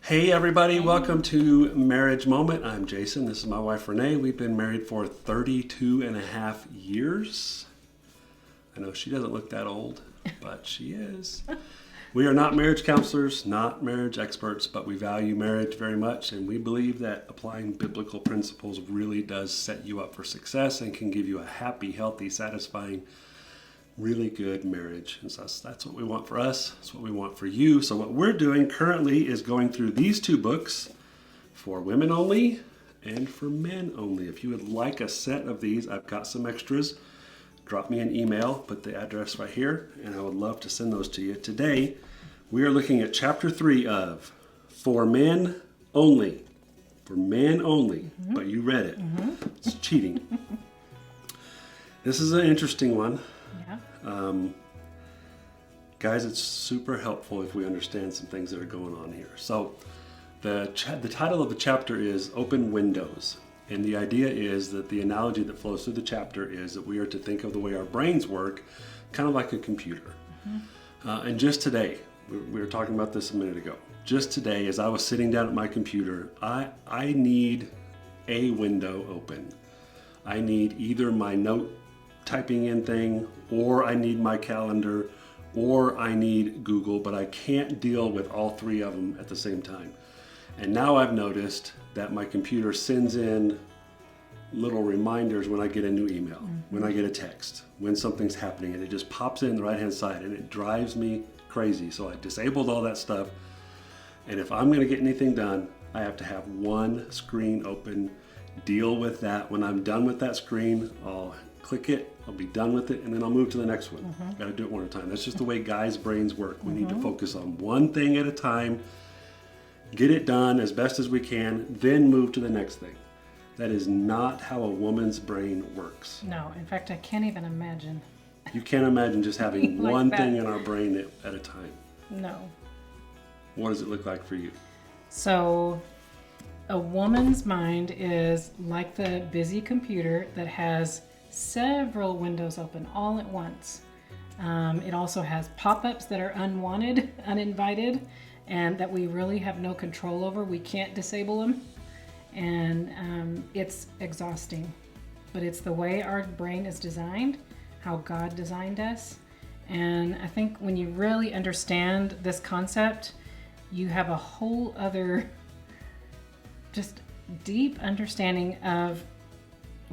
Hey everybody, welcome to Marriage Moment. I'm Jason. This is my wife Renee. We've been married for 32 and a half years. I know she doesn't look that old, but she is. We are not marriage counselors, not marriage experts, but we value marriage very much, and we believe that applying biblical principles really does set you up for success and can give you a happy, healthy, satisfying, really good marriage. And so that's what we want for us. That's what we want for you. So what we're doing currently is going through these two books for women only and for men only. If you would like a set of these, I've got some extras. Drop me an email, put the address right here, and I would love to send those to you. Today, we are looking at chapter 3 of For Men Only. For Men Only. But you read it. It's cheating. This is an interesting one. Yeah. Guys, it's super helpful if we understand some things that are going on here. So the title of the chapter is Open Windows. And the idea is that the analogy that flows through the chapter is that we are to think of the way our brains work kind of like a computer. And just today, we were talking about this a minute ago. Just today, as I was sitting down at my computer, I need a window open. I need either my note typing in thing, or I need my calendar, or I need Google, but I can't deal with all three of them at the same time. And now I've noticed that my computer sends in little reminders when I get a new email, when I get a text, when something's happening, and it just pops in the right-hand side, and it drives me crazy. So I disabled all that stuff, and if I'm gonna get anything done, I have to have one screen open, deal with that. When I'm done with that screen, I'll click it, I'll be done with it, and then I'll move to the next one. Got to do it one at a time. That's just the way guys' brains work. We need to focus on one thing at a time, get it done as best as we can, then move to the next thing. That is not how a woman's brain works. No, in fact, I can't even imagine. You can't imagine just having Like one that. thing in our brain at a time. No. What does it look like for you? So, a woman's mind is like the busy computer that has several windows open all at once. It also has pop-ups that are unwanted, uninvited, and that we really have no control over. We can't disable them. And it's exhausting. But it's the way our brain is designed, how God designed us. And I think when you really understand this concept, you have a whole other just deep understanding of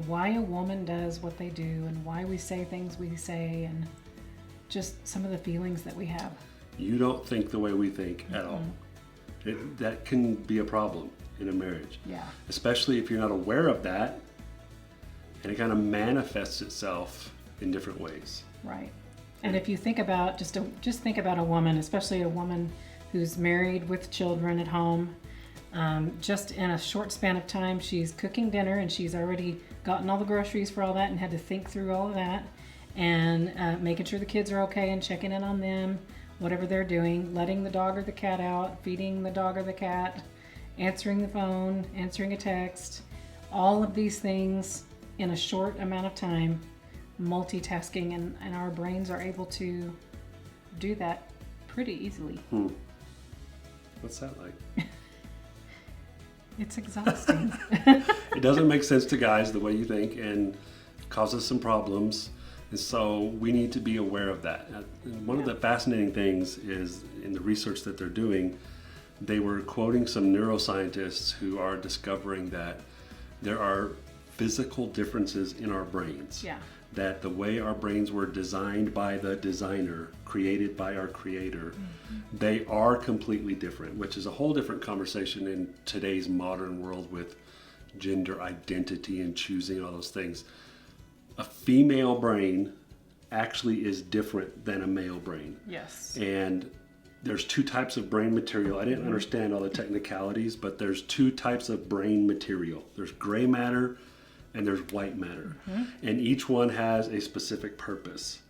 why a woman does what they do and why we say things we say and just some of the feelings that we have. You don't think the way we think at all. That can be a problem in a marriage. Yeah. Especially if you're not aware of that, and it kind of manifests itself in different ways. Right. And if you think about just think about a woman, especially a woman who's married with children at home, just in a short span of time, she's cooking dinner and she's already gotten all the groceries for all that and had to think through all of that and making sure the kids are okay and checking in on them, whatever they're doing, letting the dog or the cat out, feeding the dog or the cat, answering the phone, answering a text, all of these things in a short amount of time, multitasking, and our brains are able to do that pretty easily. What's that like? It's exhausting. It doesn't make sense to guys the way you think and causes some problems. And so we need to be aware of that. And one of the fascinating things is in the research that they're doing, they were quoting some neuroscientists who are discovering that there are physical differences in our brains. Yeah. That the way our brains were designed by the designer, created by our creator, they are completely different, which is a whole different conversation in today's modern world with gender identity and choosing all those things. A female brain actually is different than a male brain. Yes. And there's two types of brain material. I didn't understand all the technicalities, but there's two types of brain material. There's gray matter and there's white matter. And each one has a specific purpose.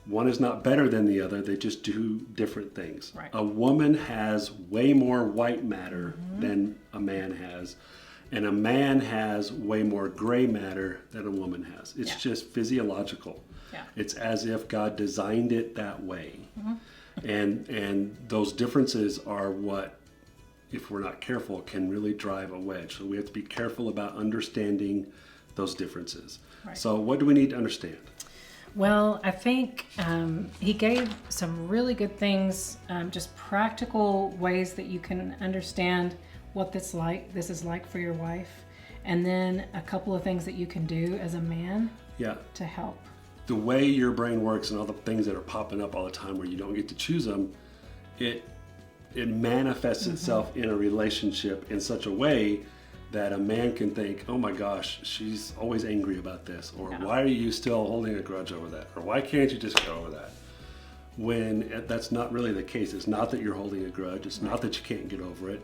One is not better than the other, they just do different things. Right. A woman has way more white matter than a man has, and a man has way more gray matter than a woman has. It's just physiological. Yeah. It's as if God designed it that way. And those differences are what if we're not careful, can really drive a wedge. So we have to be careful about understanding those differences. Right. So what do we need to understand? Well, I think he gave some really good things, just practical ways that you can understand what this is like for your wife, and then a couple of things that you can do as a man Yeah. to help. The way your brain works and all the things that are popping up all the time where you don't get to choose them, it manifests itself in a relationship in such a way that a man can think, oh my gosh, she's always angry about this, or why are you still holding a grudge over that, or why can't you just get over that? When that's not really the case. It's not that you're holding a grudge. It's not that you can't get over it.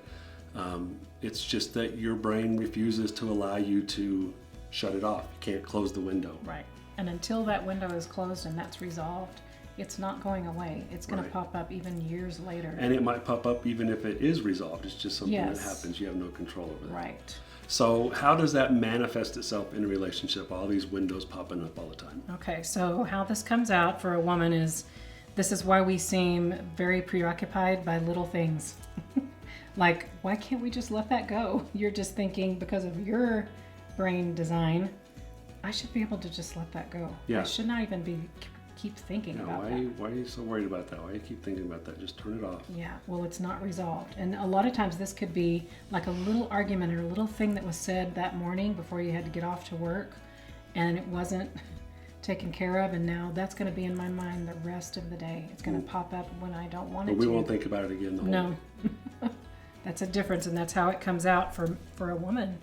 It's just that your brain refuses to allow you to shut it off. You can't close the window. Right. And until that window is closed and that's resolved, it's not going away. It's going to pop up even years later. And it might pop up even if it is resolved. It's just something that Yes. happens. You have no control over that. Right. So how does that manifest itself in a relationship? All these windows popping up all the time. Okay, so how this comes out for a woman is, this is why we seem very preoccupied by little things. Like, why can't we just let that go? You're just thinking, because of your brain design, I should be able to just let that go. Yeah. I should not even keep thinking about that. Why are you so worried about that? Why do you keep thinking about that? Just turn it off. Yeah, well, it's not resolved. And a lot of times this could be like a little argument or a little thing that was said that morning before you had to get off to work, and it wasn't taken care of, and now that's going to be in my mind the rest of the day. It's going to pop up when I don't want it But we to. won't think about it again the whole No. day. That's a difference, and that's how it comes out for a woman.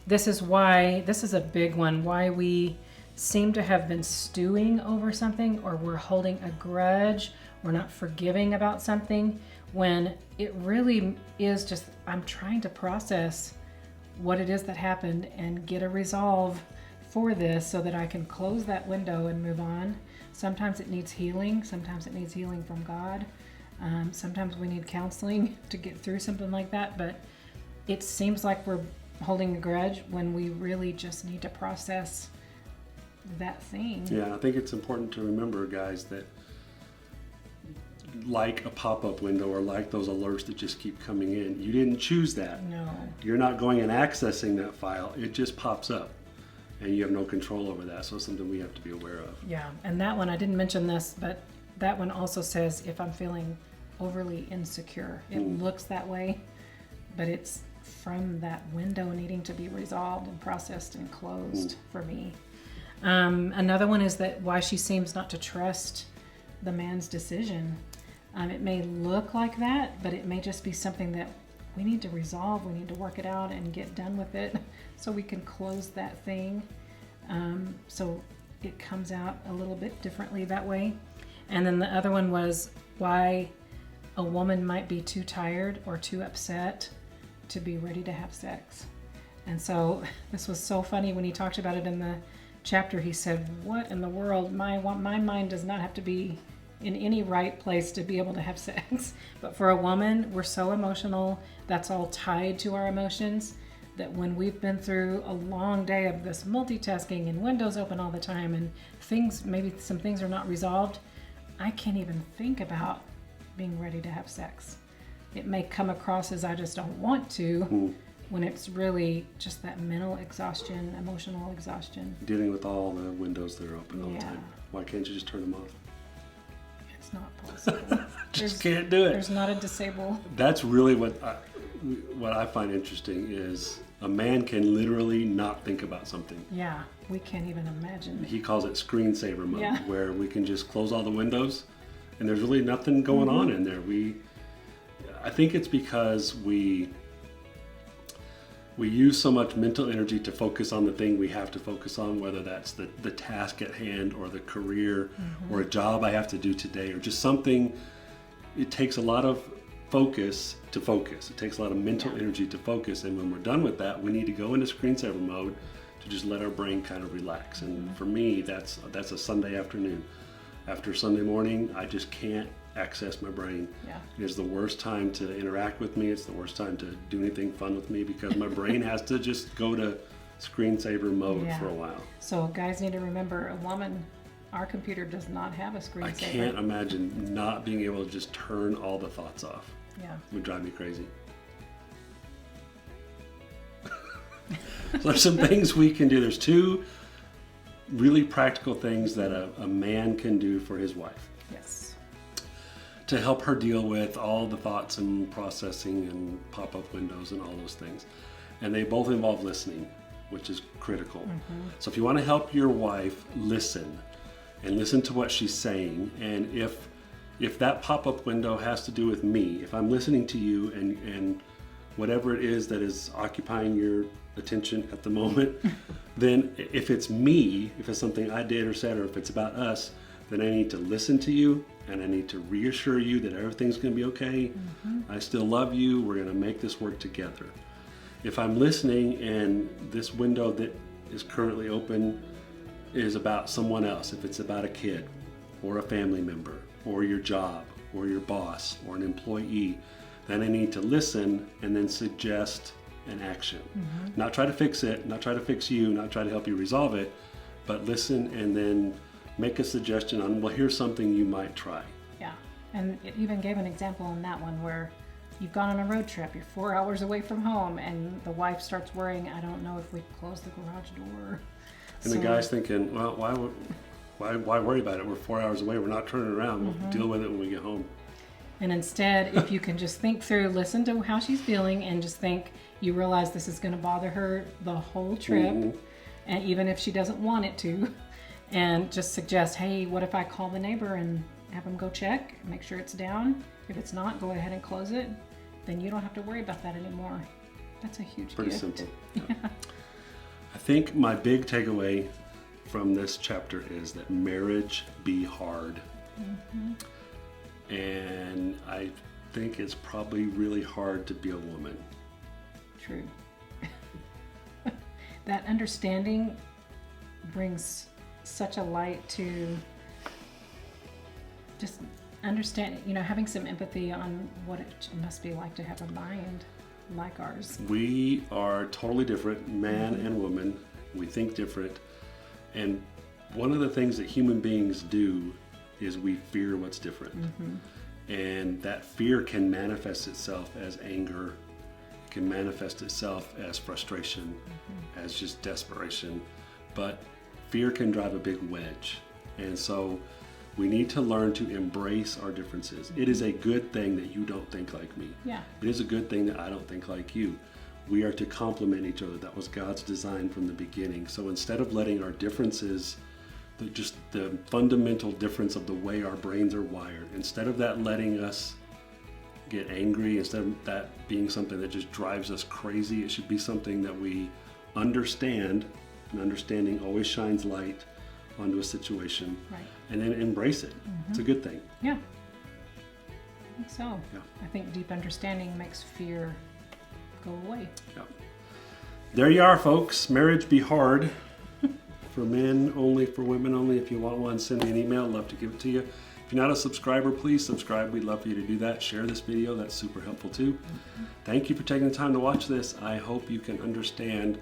This is why, this is a big one, why we seem to have been stewing over something, or we're holding a grudge, we're not forgiving about something, when it really is just, I'm trying to process what it is that happened and get a resolve for this so that I can close that window and move on. Sometimes it needs healing. Sometimes it needs healing from God. Sometimes we need counseling to get through something like that, but it seems like we're holding a grudge when we really just need to process that thing. Yeah, I think it's important to remember, guys, that like a pop-up window or like those alerts that just keep coming in, you didn't choose that. No. You're not going and accessing that file. It just pops up, and you have no control over that. So it's something we have to be aware of. Yeah, and that one, I didn't mention this, but that one also says if I'm feeling overly insecure. It looks that way, but it's from that window needing to be resolved and processed and closed for me. Another one is that why she seems not to trust the man's decision. It may look like that, but it may just be something that we need to resolve. We need to work it out and get done with it so we can close that thing. So it comes out a little bit differently that way. And then the other one was why a woman might be too tired or too upset to be ready to have sex. And so this was so funny when he talked about it in the chapter. He said, what in the world? My mind does not have to be in any right place to be able to have sex. But for a woman, we're so emotional. That's all tied to our emotions, that when we've been through a long day of this multitasking and windows open all the time and things, maybe some things are not resolved, I can't even think about being ready to have sex. It may come across as I just don't want to, when it's really just that mental exhaustion, emotional exhaustion. Dealing with all the windows that are open all the Yeah. time. Why can't you just turn them off? It's not possible. Just can't do it. There's not a disable. That's really what I find interesting is a man can literally not think about something. Yeah, we can't even imagine. He calls it screensaver mode, Yeah. where we can just close all the windows and there's really nothing going on in there. I think it's because we use so much mental energy to focus on the thing we have to focus on, whether that's the task at hand or the career or a job I have to do today or just something. It takes a lot of focus to focus. It takes a lot of mental energy to focus. And when we're done with that, we need to go into screensaver mode to just let our brain kind of relax. And for me, that's a Sunday afternoon. After Sunday morning, I just can't access my brain. Yeah. It's the worst time to interact with me. It's the worst time to do anything fun with me because my brain has to just go to screensaver mode Yeah. for a while. So guys need to remember, a woman, our computer does not have a screensaver. I can't imagine not being able to just turn all the thoughts off. Yeah. It would drive me crazy. So there's some things we can do. There's two really practical things that a man can do for his wife Yes. to help her deal with all the thoughts and processing and pop-up windows and all those things. And they both involve listening, which is critical. So if you want to help your wife listen and listen to what she's saying, and if that pop-up window has to do with me, if I'm listening to you and whatever it is that is occupying your attention at the moment, then if it's me, if it's something I did or said, or if it's about us, then I need to listen to you and I need to reassure you that everything's going to be okay. I still love you. We're going to make this work together. If I'm listening and this window that is currently open is about someone else, if it's about a kid or a family member or your job or your boss or an employee, then I need to listen and then suggest an action. Not try to fix it, not try to fix you, not try to help you resolve it, but listen and then make a suggestion on, well, here's something you might try. Yeah. And it even gave an example in that one where you've gone on a road trip, you're 4 hours away from home, and the wife starts worrying, I don't know if we closed the garage door. And the guy's thinking, well, why worry about it? We're 4 hours away. We're not turning around. We'll deal with it when we get home. And instead, if you can just think through, listen to how she's feeling, and just think, you realize this is going to bother her the whole trip, and even if she doesn't want it to, and just suggest, hey, what if I call the neighbor and have him go check, make sure it's down? If it's not, go ahead and close it. Then you don't have to worry about that anymore. That's a huge Pretty gift. simple. Yeah. I think my big takeaway from this chapter is that marriage be hard. And I think it's probably really hard to be a woman. True. That understanding brings such a light to just understand, having some empathy on what it must be like to have a mind like ours. We are totally different, man and woman. We think different. And one of the things that human beings do is we fear what's different. And that fear can manifest itself as anger. It can manifest itself as frustration, as just desperation. But fear can drive a big wedge. And so we need to learn to embrace our differences. It is a good thing that you don't think like me. Yeah. It is a good thing that I don't think like you. We are to complement each other. That was God's design from the beginning. So instead of letting our differences, just the fundamental difference of the way our brains are wired, instead of that letting us get angry, instead of that being something that just drives us crazy, it should be something that we understand, and understanding always shines light onto a situation, Right. and then embrace it. It's a good thing. Yeah. I think so. Yeah. I think deep understanding makes fear go away. Yeah. There you are, folks. Marriage be hard. For men only, for women only. If you want one, send me an email. I'd love to give it to you. If you're not a subscriber, please subscribe. We'd love for you to do that. Share this video. That's super helpful too. Thank you for taking the time to watch this. I hope you can understand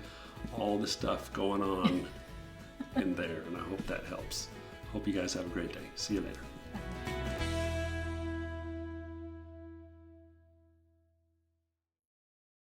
all the stuff going on in there, and I hope that helps. Hope you guys have a great day. See you later.